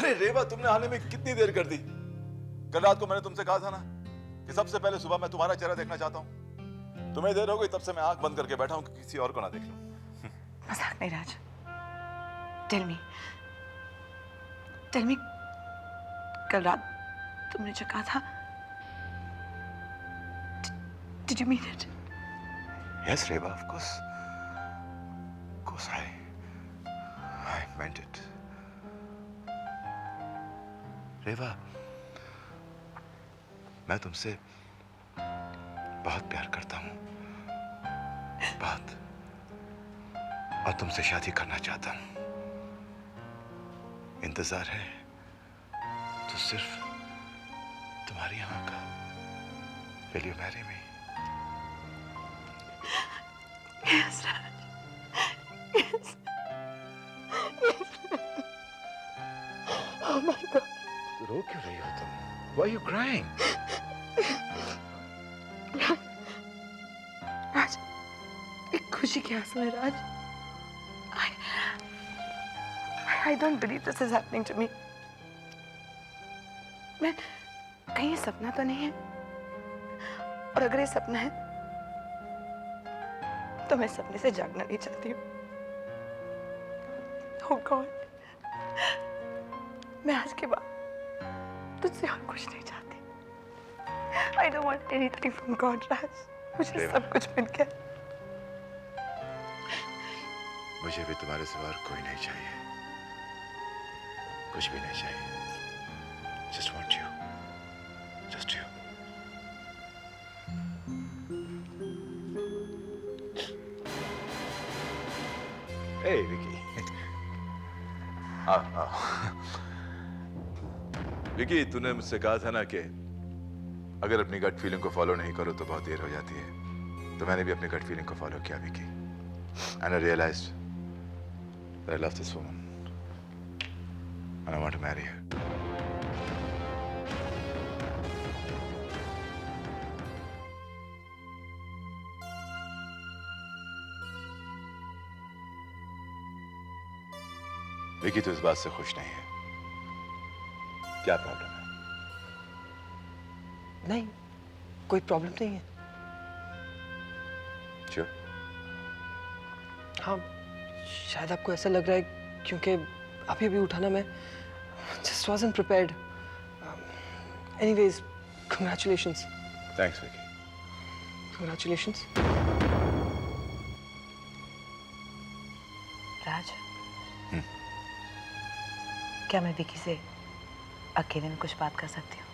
अरे रेवा, तुमने आने में कितनी देर कर दी? कल रात को मैंने तुमसे कहा था ना कि सबसे पहले सुबह मैं तुम्हारा चेहरा देखना चाहता हूँ। तुम्हें देर हो गई, तब से मैं आंख बंद करके बैठा हूँ कि किसी और को ना देख लूं। मजाक नहीं राज। टेल मी, कल रात तुमने जो कहा था, did you mean it? Yes, Reva, of course. Of course, I meant it. रेवा, मैं तुमसे बहुत प्यार करता हूँ, बहुत, और तुमसे शादी करना चाहता हूँ। इंतजार है तो सिर्फ तुम्हारी आँख का। Will you marry me? Yes, Raj. Yes. Oh my God. रो क्यों रही हो तुम? Why are you crying? राज, एक खुशी के आंसू है राज। I don't believe this is happening to me. मैं कहीं ये सपना तो नहीं है? और अगर ये सपना है तो मैं सपने से जागना नहीं चाहती हूँ। Oh God, मैं आज के बाद तुझसे और कुछ नहीं चाहती। I don't want anything from God, राज। मुझे सब कुछ मिल गया। मुझे भी तुम्हारे सिवा और कोई नहीं चाहिए, कुछ भी नहीं चाहिए। Just want you, just you. Hey, Vicky. आओ। विकी, तूने मुझसे कहा था ना कि अगर अपनी गट फीलिंग को फॉलो नहीं करो तो बहुत देर हो जाती है। तो मैंने भी अपनी गट फीलिंग को फॉलो किया Vicky, and I realized that I love this woman and I want to marry her. Vicky, तो इस बात से खुश नहीं है? क्या प्रॉब्लम है? नहीं, कोई प्रॉब्लम नहीं है। Sure? हाँ, शायद आपको ऐसा लग रहा है क्योंकि अभी अभी उठा ना मैं। Just wasn't prepared. Anyways, congratulations. Thanks, Vicky. Congratulations. राज, क्या मैं विकी से अकेले में कुछ बात कर सकती हूँ?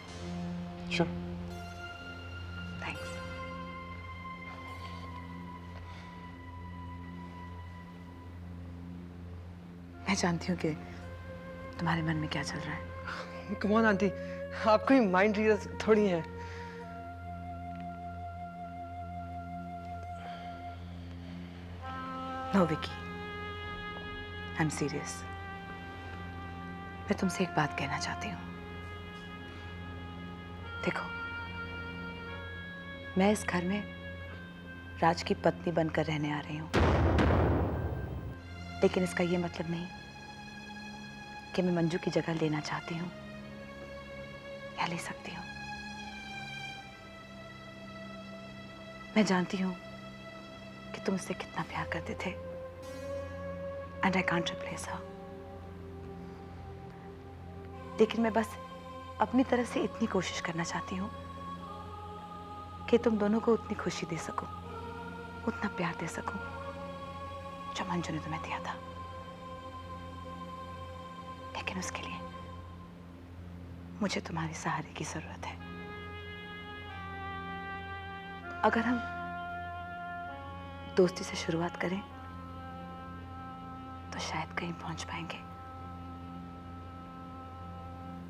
Sure. थैंक्स। मैं जानती हूँ कि तुम्हारे मन में क्या चल रहा है। Come on, आंटी, आप कोई माइंड रीडर थोड़ी हैं। No Vicky, I am serious. मैं तुमसे एक बात कहना चाहती हूँ। देखो, मैं इस घर में राज की पत्नी बनकर रहने आ रही हूँ, लेकिन इसका ये मतलब नहीं कि मैं मंजू की जगह लेना चाहती हूँ या ले सकती हूँ। मैं जानती हूँ कि तुम उससे कितना प्यार करते थे, एंड आई कांट रिप्लेस हर। लेकिन मैं बस अपनी तरफ से इतनी कोशिश करना चाहती हूँ कि तुम दोनों को उतनी खुशी दे सकूं, उतना प्यार दे सकूं जो मंजू ने तुम्हें दिया था। लेकिन उसके लिए मुझे तुम्हारे सहारे की जरूरत है। अगर हम दोस्ती से शुरुआत करें तो शायद कहीं पहुंच पाएंगे।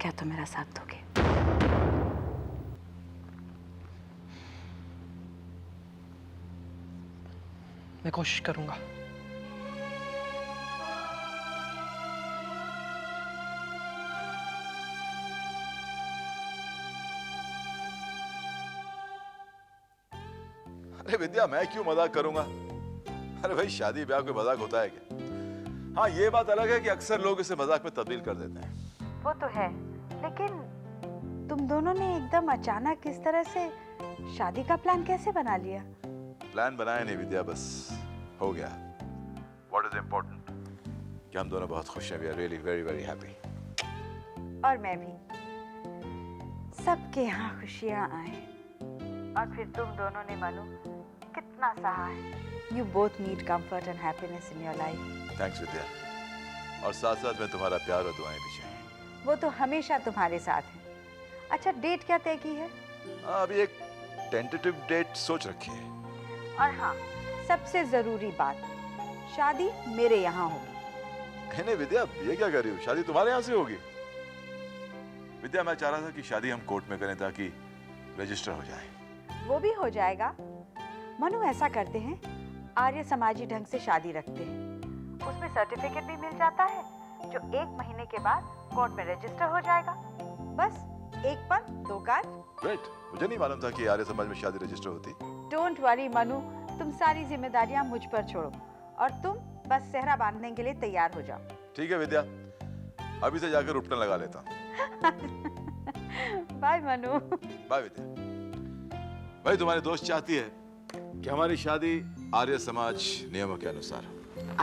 क्या तुम मेरा साथ दोगे? मैं कोशिश करूंगा। अरे विद्या, मैं क्यों मजाक करूंगा? अरे भाई, शादी ब्याह कोई मजाक होता है क्या? हाँ, ये बात अलग है कि अक्सर लोग इसे मजाक में तब्दील कर देते हैं। वो तो है, लेकिन तुम दोनों ने एकदम अचानक इस तरह से शादी का प्लान कैसे बना लिया? प्लान बनाया नहीं विद्या, बस हो गया। What is important? कि हम दोनों बहुत खुश हैं। We are really very very happy. और मैं भी। सबके यहाँ खुशियाँ आए। और फिर तुम दोनों ने मनु कितना सहा है। You both need comfort and happiness in your life. Thanks विद्या। और साथ साथ में तुम्हारा प्यार और दुआएं भी चाहिए। वो तो हमेशा तुम्हारे साथ है। अच्छा, डेट क्या तय की है? अभी एक टेंटेटिव डेट सोच रखी है। और हाँ, सबसे जरूरी बात, शादी मेरे यहाँ होगी। नहीं विद्या, ये क्या कर रही हो? शादी तुम्हारे यहाँ से होगी। विद्या, मैं चाह रहा था कि शादी हम कोर्ट में करें ताकि रजिस्टर हो जाए। वो भी हो जाएगा। मनु, ऐसा करते हैं, आर्य समाजी ढंग से शादी रखते हैं। उसमें सर्टिफिकेट भी मिल जाता है, जो 1 महीने के बाद कोर्ट में रजिस्टर हो जाएगा। बस एक पर 2 कार। ग्रेट, मुझे नहीं मालूम था कि आर्य समाज में शादी रजिस्टर होती। डोंट वरी मनु, तुम सारी जिम्मेदारियां मुझ पर छोड़ो और तुम बस सेहरा बांधने के लिए तैयार हो जाओ। ठीक है विद्या, अभी से जाकर उपटन लगा लेता हूँ। बाय मनु। बाय विद्या। भाई, तुम्हारी दोस्त चाहती है कि हमारी शादी आर्य समाज नियमों के अनुसार हो।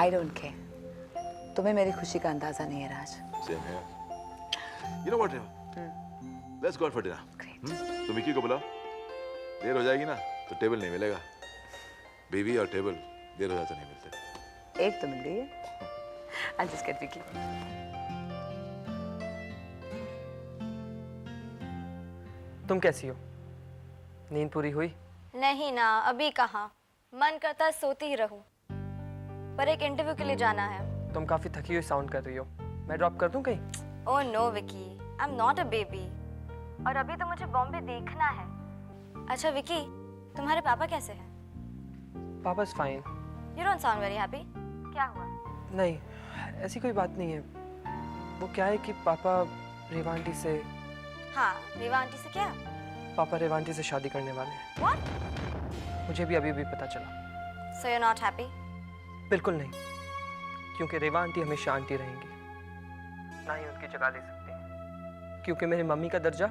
I don't care. तुम्हें मेरी खुशी का अंदाजा नहीं है राज। सेम है। You know what, let's go for dinner. तुम विकी को बुलाओ। देर हो जाएगी ना तो टेबल नहीं मिलेगा। बीवी और टेबल देर हो जाए तो नहीं मिलते। एक तो मिल गई है। I'll just get Vicky. तुम कैसी हो? नींद पूरी हुई? नहीं ना, अभी कहाँ। मन करता है सोती ही रहूं, पर एक इंटरव्यू के लिए जाना है। तुम काफी थकी हुई साउंड कर रही हो। मैं ड्रॉप कर दूं कहीं? Oh no Vicky, I am not a baby. और अभी तो मुझे बॉम्बे देखना है। अच्छा विकी, तुम्हारे पापा कैसे हैं? पापा is fine. You don't sound very happy. क्या हुआ? नहीं, ऐसी कोई बात नहीं है। वो क्या है कि पापा रेवा आंटी से हाँ, रेवा आंटी से क्या? पापा रेवा आंटी से शादी करने वाले हैं। व्हाट? मुझे भी अभी पता चला। So you are not happy? बिल्कुल नहीं, क्योंकि रेवा आंटी हमेशा आंटी रहेंगी, ना ही उनकी जगह ले सकती, क्योंकि मेरी मम्मी का दर्जा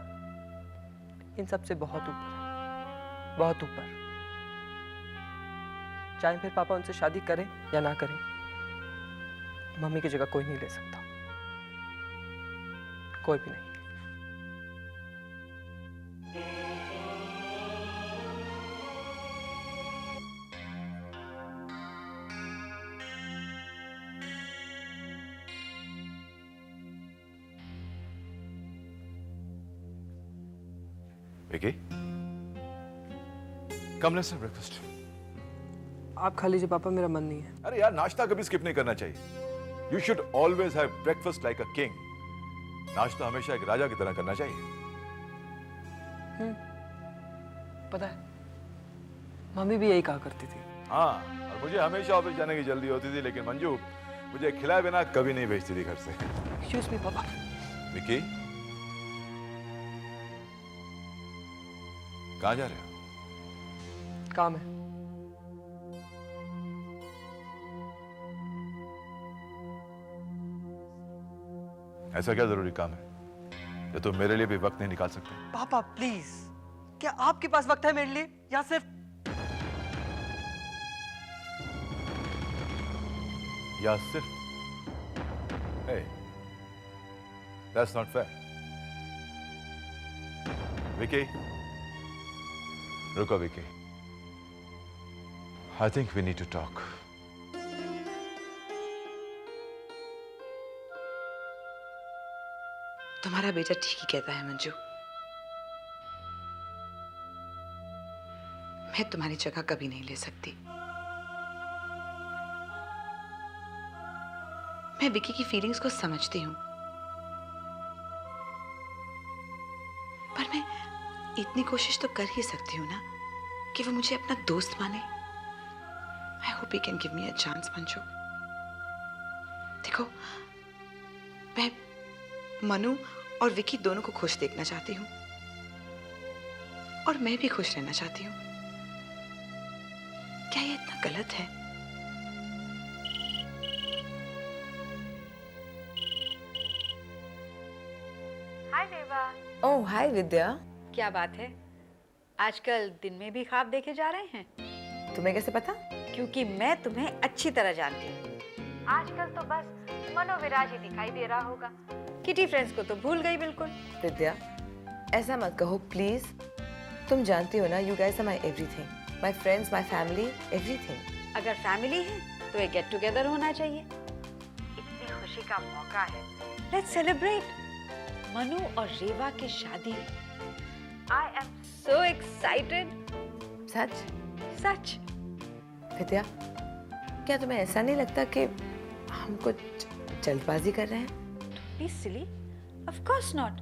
इन सब से बहुत ऊपर है, बहुत ऊपर। चाहे फिर पापा उनसे शादी करें या ना करें, मम्मी की जगह कोई नहीं ले सकता, कोई भी नहीं। Vicky, come let's have breakfast. आप खा लीजिए पापा, मेरा मन नहीं है। अरे यार, नाश्ता कभी स्किप नहीं करना चाहिए। You should always have breakfast like a king. नाश्ता हमेशा एक राजा की तरह करना चाहिए। पता है, मम्मी भी यही कहा करती थी। हाँ, और मुझे हमेशा ऑफिस जाने की जल्दी होती थी, लेकिन मंजू मुझे खिलाए बिना कभी नहीं भेजती थी घर से। एक्सक्यूज मी पापा। विकी, कहाँ जा रहे हो? काम है। ऐसा क्या जरूरी काम है जो तुम मेरे लिए भी वक्त नहीं निकाल सकते? पापा प्लीज, क्या आपके पास वक्त है मेरे लिए, या सिर्फ Hey, that's not fair. Vicky, रुको Vicky. I think we need to talk. तुम्हारा बेटा ठीक ही कहता है मंजू। मैं तुम्हारी जगह कभी नहीं ले सकती। मैं विकी की फीलिंग्स को समझती हूँ, पर मैं इतनी कोशिश तो कर ही सकती हूँ ना कि वो मुझे अपना दोस्त माने। I hope he can give me a chance Manju. देखो, मैं मनु और विकी दोनों को खुश देखना चाहती हूँ, और मैं भी खुश रहना चाहती हूँ। क्या ये इतना गलत है? हाय देवा। ओह हाय विद्या। क्या बात है, आजकल दिन में भी ख्वाब देखे जा रहे हैं? तुम्हें कैसे पता? क्योंकि मैं तुम्हें अच्छी तरह जानती हूँ। आजकल तो बस मनोविराज ही दिखाई दे रहा होगा। किटी फ्रेंड्स को तो भूल गई बिल्कुल। विद्या ऐसा मत कहो प्लीज। तुम जानती हो ना, you guys are my everything, my friends, my family, everything. अगर फैमिली है तो एक गेट टुगेदर होना चाहिए। इतनी खुशी का मौका है, लेट्स सेलिब्रेट। मनु और रेवा की शादी। I am so excited. सच? सच। विद्या क्या तुम्हें ऐसा नहीं लगता कि हम कुछ जल्दबाजी कर रहे हैं? Be silly? Of course not.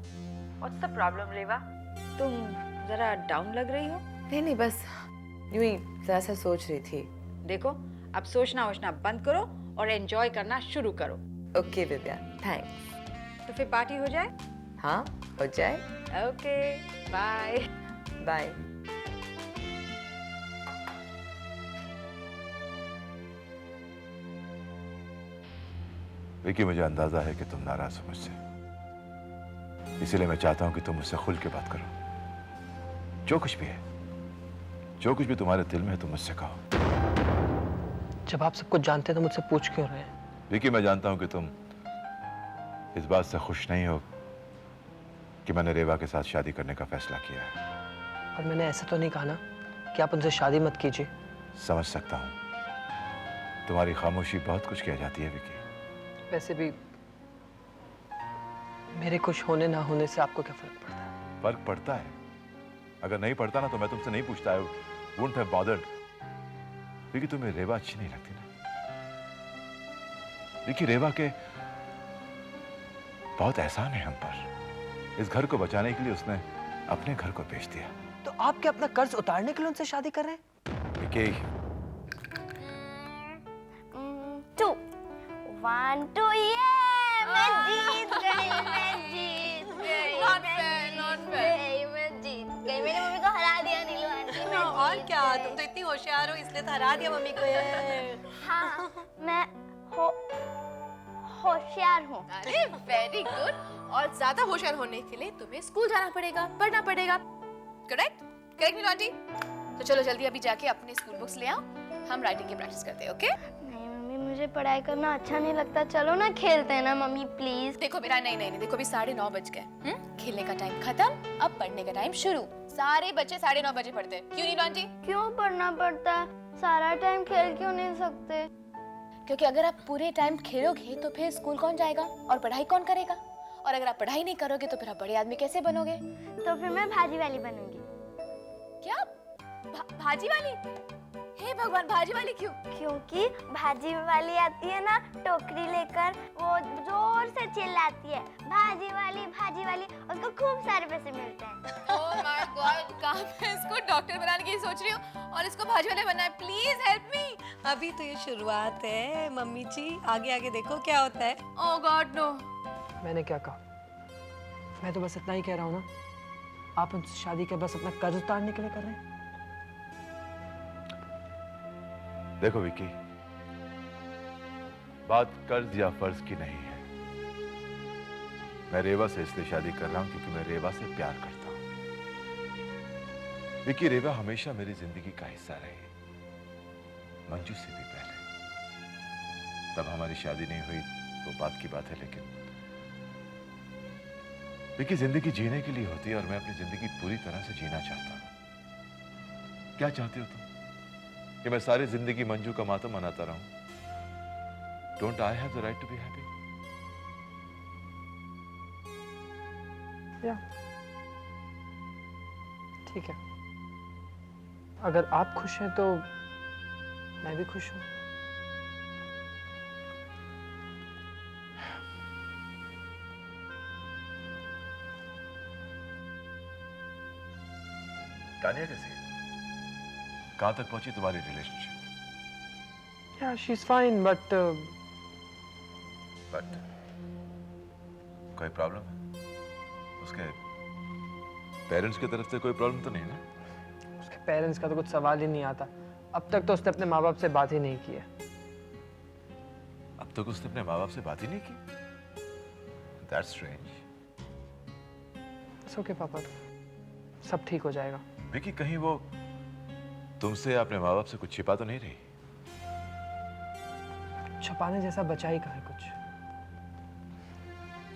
What's the problem, रेवा? तुम जरा डाउन लग रही हो। नहीं बस यूं ही जरा सा सोच रही थी। देखो अब सोचना वोचना बंद करो और एंजॉय करना शुरू करो। ओके विद्या, थैंक्स। तो फिर पार्टी हो जाए? हाँ हो जाए। Okay bye. बाय। विकी, मुझे अंदाजा है कि तुम नाराज हो मुझसे, इसीलिए मैं चाहता हूं कि तुम मुझसे खुल के बात करो। जो कुछ भी है, जो कुछ भी तुम्हारे दिल में है, तुम मुझसे कहो। जब आप सब कुछ जानते हैं तो मुझसे पूछ क्यों रहे हैं? विकी, मैं जानता हूं कि तुम इस बात से खुश नहीं हो कि मैंने रेवा के साथ शादी करने का फैसला किया है। और मैंने ऐसा तो नहीं कहा ना कि आप उनसे शादी मत कीजिए। समझ सकता हूं, तुम्हारी खामोशी बहुत कुछ कह जाती है विकी। वैसे भी मेरे खुश होने ना होने से आपको क्या फर्क पड़ता है? फर्क पड़ता है। अगर नहीं पड़ता ना तो मैं तुमसे नहीं पूछता। Wouldn't have bothered. विकी, तुम्हें रेवा अच्छी नहीं लगती ना? विकी, रेवा के बहुत एहसान है हम पर। इस घर को बचाने के लिए उसने अपने घर को बेच दिया। तो आप क्या अपना कर्ज उतारने के लिए उनसे शादी कर रहे हैं? विकी, 2 1 2 ये मैं जीत गई, मैं जीत गई। मैं जीत गई। मेरी मम्मी को हरा दिया नीलू आंटी। मैं और जीत क्या, गई। तुम तो इतनी होशियार हो इसलिए तो हरा दिया मम्मी को ये। हाँ मैं होशियार हूँ। अरे वेरी गुड। और ज्यादा होशियार होने के लिए तुम्हें स्कूल जाना पड़ेगा, पढ़ना पड़ेगा। करेक्ट? करेक्ट नीलू आंटी? तो चलो जल्दी अभी जाके अपने स्कूल बुक्स ले आओ, हम राइटिंग की प्रैक्टिस करते हैं। ओके? नहीं मम्मी, मुझे पढ़ाई करना अच्छा नहीं लगता। चलो ना खेलते हैं ना मम्मी, प्लीज। देखो मेरा नहीं, देखो अभी 9:30 बज गए। खेलने का टाइम खत्म, अब पढ़ने का टाइम शुरू। सारे बच्चे 9:30 बजे पढ़ते हैं। क्यों नीलू आंटी? क्यों पढ़ना पड़ता है? सारा टाइम खेल क्यों नहीं सकते? क्योंकि अगर आप पूरे टाइम खेलोगे तो फिर स्कूल कौन जाएगा और पढ़ाई कौन करेगा? और अगर आप पढ़ाई नहीं करोगे तो फिर आप बड़े आदमी कैसे बनोगे? तो फिर मैं भाजी वाली बनूंगी। क्या? भाजी वाली? हे भगवान, भाजी वाली क्यों? क्योंकि भाजी वाली आती है ना टोकरी लेकर, वो जोर से चिल्लाती है, भाजी वाली, उसको खूब सारे पैसे मिलते हैं। ओह माय गॉड, कहाँ मैं इसको डॉक्टर बनाने की सोच रही हूँ और इसको भाजी वाले बनना है। Please help me. अभी तो ये शुरुआत है मम्मी जी, आगे आगे देखो क्या होता है। ओह गॉड नो। मैंने क्या कहा? मैं तो बस इतना ही कह रहा हूँ ना, आप उनसे शादी के बस अपना कर्ज उतारने के लिए कर रहे हैं। देखो विकी, बात कर्ज या फर्ज की नहीं है। मैं रेवा से इसलिए शादी कर रहा हूं क्योंकि मैं रेवा से प्यार करता हूं। विकी, रेवा हमेशा मेरी जिंदगी का हिस्सा रही, मंजू से भी पहले। तब हमारी शादी नहीं हुई वो बात की बात है, लेकिन विकी, जिंदगी जीने के लिए होती है और मैं अपनी जिंदगी पूरी तरह से जीना चाहता हूं। क्या चाहती हो तुम? कि मैं सारी जिंदगी मंजू का मातम मनाता रहूं? Don't I have the right to be happy? या ठीक है, अगर आप खुश हैं तो मैं भी खुश हूं। तानिया कैसी है? कहां तक पहुंची तुम्हारी relationship? Yeah, she's fine, but but कोई प्रॉब्लम है? उसके पेरेंट्स की तरफ से कोई प्रॉब्लम तो नहीं ना? उसके पेरेंट्स का तो कुछ सवाल ही नहीं आता। अब तक तो उसने अपने माँ बाप से बात ही नहीं की है। अब तक उसने अपने माँ बाप से बात ही नहीं की? That's strange. ओके पापा, सब ठीक हो जाएगा। विकी, कहीं वो तुमसे अपने माँ बाप से कुछ छिपा तो नहीं रही? छुपाने जैसा बचा ही कहाँ है कुछ।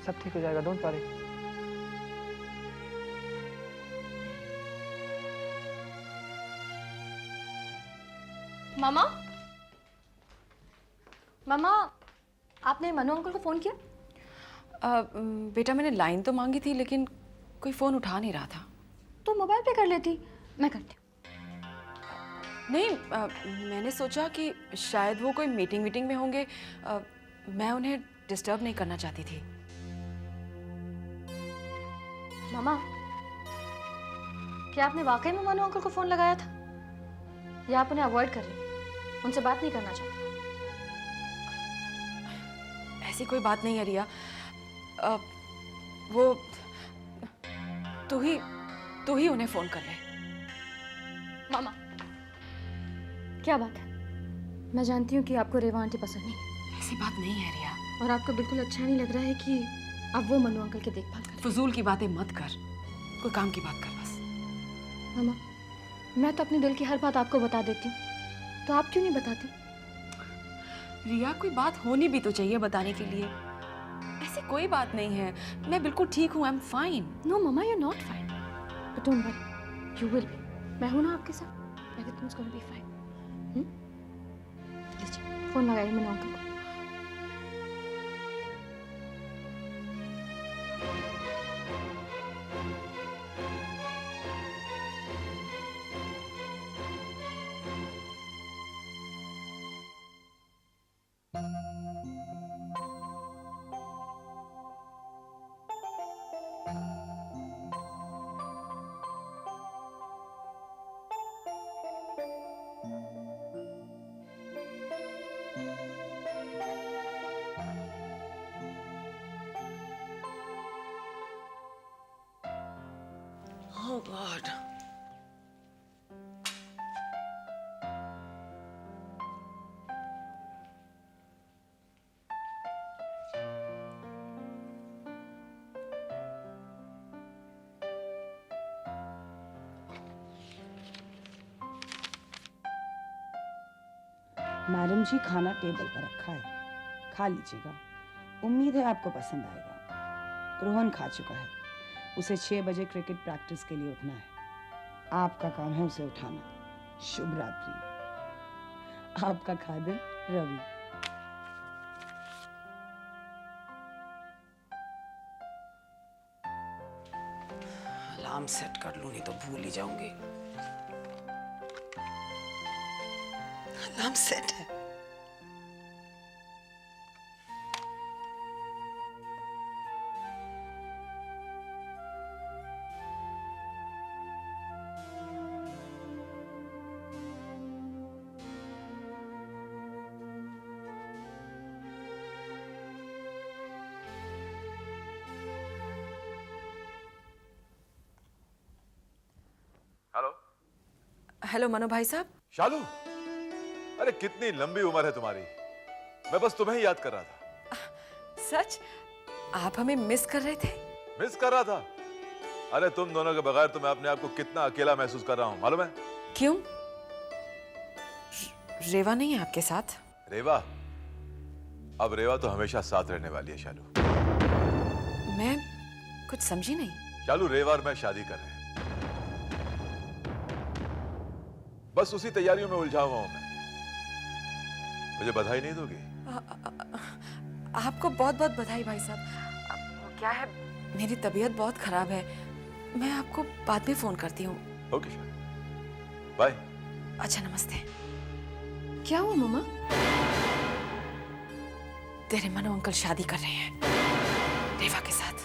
सब ठीक हो जाएगा, डोंट वरी। मामा, मामा, आपने मनु अंकल को फोन किया? बेटा मैंने लाइन तो मांगी थी लेकिन कोई फ़ोन उठा नहीं रहा था। तो मोबाइल पे कर लेती, मैं करती हूँ। नहीं, मैंने सोचा कि शायद वो कोई मीटिंग में होंगे। मैं उन्हें डिस्टर्ब नहीं करना चाहती थी। मामा, क्या आपने वाकई में मनु अंकल को फोन लगाया था या आप उन्हें अवॉइड कर रही हैं, उनसे बात नहीं करना चाहती? ऐसी कोई बात नहीं है रिया। वो तू ही उन्हें फ़ोन कर ले। मामा, क्या बात है? मैं जानती हूँ कि आपको रेवा आंटी पसंद नहीं, ऐसी बात नहीं है रिया। और आपको बिल्कुल अच्छा नहीं लग रहा है कि आप वो मनु अंकल की देखभाल करें। फजूल की बातें मत कर, कोई काम की बात कर बस। मामा, मैं तो अपने दिल की हर बात आपको बता देती हूँ, तो आप क्यों नहीं बताती? रिया, कोई बात होनी भी तो चाहिए बताने के लिए। ऐसी कोई बात नहीं है, मैं बिल्कुल ठीक हूँ, I am fine. No mama, you are not fine, but don't worry, you will be. मैं हूं ना आपके साथ, everything is gonna be fine. लीजिए, फोन लगाइए मनु अंकल को। Oh God. मैडम जी, खाना टेबल पर रखा है, खा लीजिएगा। उम्मीद है आपको पसंद आएगा। रोहन खा चुका है, उसे 6 बजे क्रिकेट प्रैक्टिस के लिए उठना है। आपका काम है उसे उठाना। शुभ रात्रि। आपका खादिम रवि। अलार्म सेट कर लूं, नहीं तो भूल ही जाऊंगी। अलार्म सेट है। हेलो। हेलो मनु भाई साहब। शालू, अरे कितनी लंबी उम्र है तुम्हारी, मैं बस तुम्हें ही याद कर रहा था। सच? आप हमें मिस कर रहे थे? मिस कर रहा था? अरे तुम दोनों के बगैर तो मैं अपने आप को कितना अकेला महसूस कर रहा हूँ, मालूम है? क्यों? रेवा नहीं है आपके साथ? रेवा? अब रेवा तो हमेशा साथ रहने वाली है शालू। मैं कुछ समझी नहीं। शालू, रेवा और मैं शादी कर रहे हैं, बस उसी तैयारियों में उलझा हुआ हूं मैं। मुझे बधाई नहीं दोगी? आपको बहुत बहुत बधाई भाई साहब। वो क्या है, मेरी तबीयत बहुत खराब है, मैं आपको बाद में फोन करती हूँ। ओके शालू, बाय। अच्छा, नमस्ते। क्या हुआ मामा? तेरे मनु अंकल शादी कर रहे हैं रेवा के साथ।